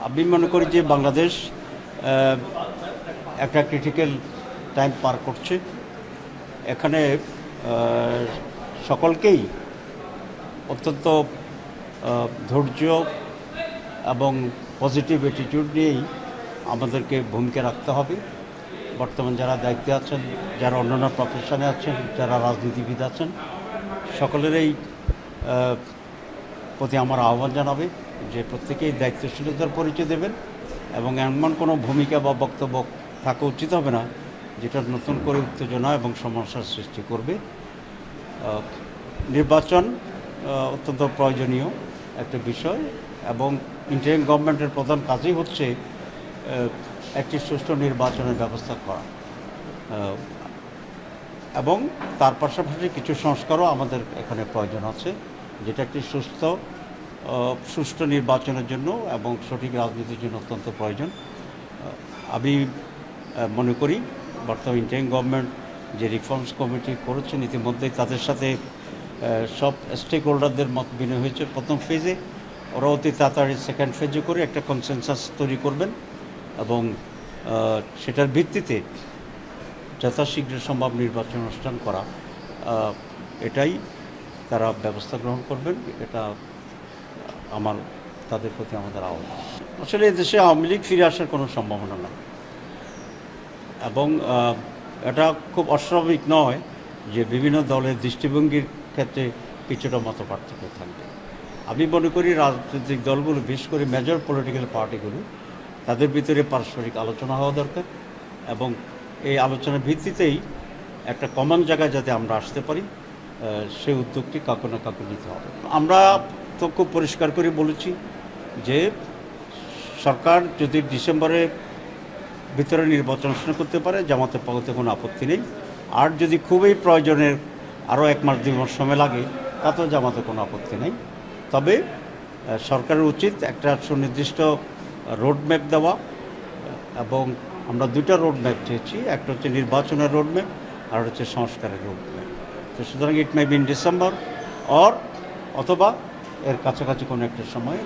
আমি মনে করি যে বাংলাদেশ একটা ক্রিটিক্যাল টাইম পার করছে। এখানে সকলকেই অত্যন্ত ধৈর্য এবং পজিটিভ অ্যাটিটিউড নিয়েই আমাদেরকে ভূমিকা রাখতে হবে। বর্তমান যারা দায়িত্বে আছেন, যারা অন্যান্য প্রফেশনে আছেন, যারা রাজনীতিবিদ আছেন, সকলেরই প্রতি আমার আহ্বান জানাবে যে প্রত্যেকেই দায়িত্বশীলতার পরিচয় দেবেন এবং এমন কোনো ভূমিকা বা বক্তব্য থাকা উচিত হবে না যেটা নতুন করে উত্তেজনা এবং সমস্যার সৃষ্টি করবে। নির্বাচন অত্যন্ত প্রয়োজনীয় একটা বিষয় এবং ইন্টারিম গভর্নমেন্টের প্রধান কাজই হচ্ছে একটি সুষ্ঠু নির্বাচনের ব্যবস্থা করা এবং তার পাশাপাশি কিছু সংস্কারও আমাদের এখানে প্রয়োজন আছে, যেটা একটি সুষ্ঠু নির্বাচনের জন্য এবং সঠিক রাজনীতির জন্য অত্যন্ত প্রয়োজন। আমি মনে করি বর্তমান ইন্টারিম গভর্নমেন্ট যে রিফর্মস কমিটি করেছেন ইতিমধ্যেই তাদের সাথে সব স্টেক হোল্ডারদের মত বিনিময় হয়েছে প্রথম ফেজে। ওরা অতি তাড়াতাড়ি সেকেন্ড ফেজে করে একটা কনসেনসাস তৈরি করবেন এবং সেটার ভিত্তিতে যথাশীঘ্র সম্ভব নির্বাচন অনুষ্ঠান করা, এটাই তারা ব্যবস্থা গ্রহণ করবেন। এটা তাদের প্রতি আমাদের আহ্বান। আসলে দেশে আওয়ামী লীগ ফিরে আসার কোনো সম্ভাবনা নেই এবং এটা খুব অস্বাভাবিক নয় যে বিভিন্ন দলের দৃষ্টিভঙ্গির ক্ষেত্রে কিছুটা মত পার্থক্য থাকবে। আমি মনে করি রাজনৈতিক দলগুলো, বিশেষ করে মেজর পলিটিক্যাল পার্টিগুলো, তাদের ভিতরে পারস্পরিক আলোচনা হওয়া দরকার এবং এই আলোচনার ভিত্তিতেই একটা কমন জায়গায় যাতে আমরা আসতে পারি সেই উদ্যোগটি কাউকে না কাউকে নিতে হবে। আমরা তো খুব পরিষ্কার করে বলেছি যে সরকার যদি ডিসেম্বরের ভিতরে নির্বাচন অনুষ্ঠিত করতে পারে, জামাতের পক্ষে কোনো আপত্তি নেই। আর যদি খুবই প্রয়োজনের আরও 1 মাস 2 মাস সময় লাগে তাতেও জামাতে কোনো আপত্তি নেই। তবে সরকারের উচিত একটা সুনির্দিষ্ট রোডম্যাপ দেওয়া এবং আমরা 2টা রোডম্যাপ চেয়েছি, একটা হচ্ছে নির্বাচনের রোডম্যাপ আর হচ্ছে সংস্কারের রোডম্যাপ। তো সুতরাং ইট মে বি ইন ডিসেম্বর অথবা এর কাছাকাছি কোনো একটা সময়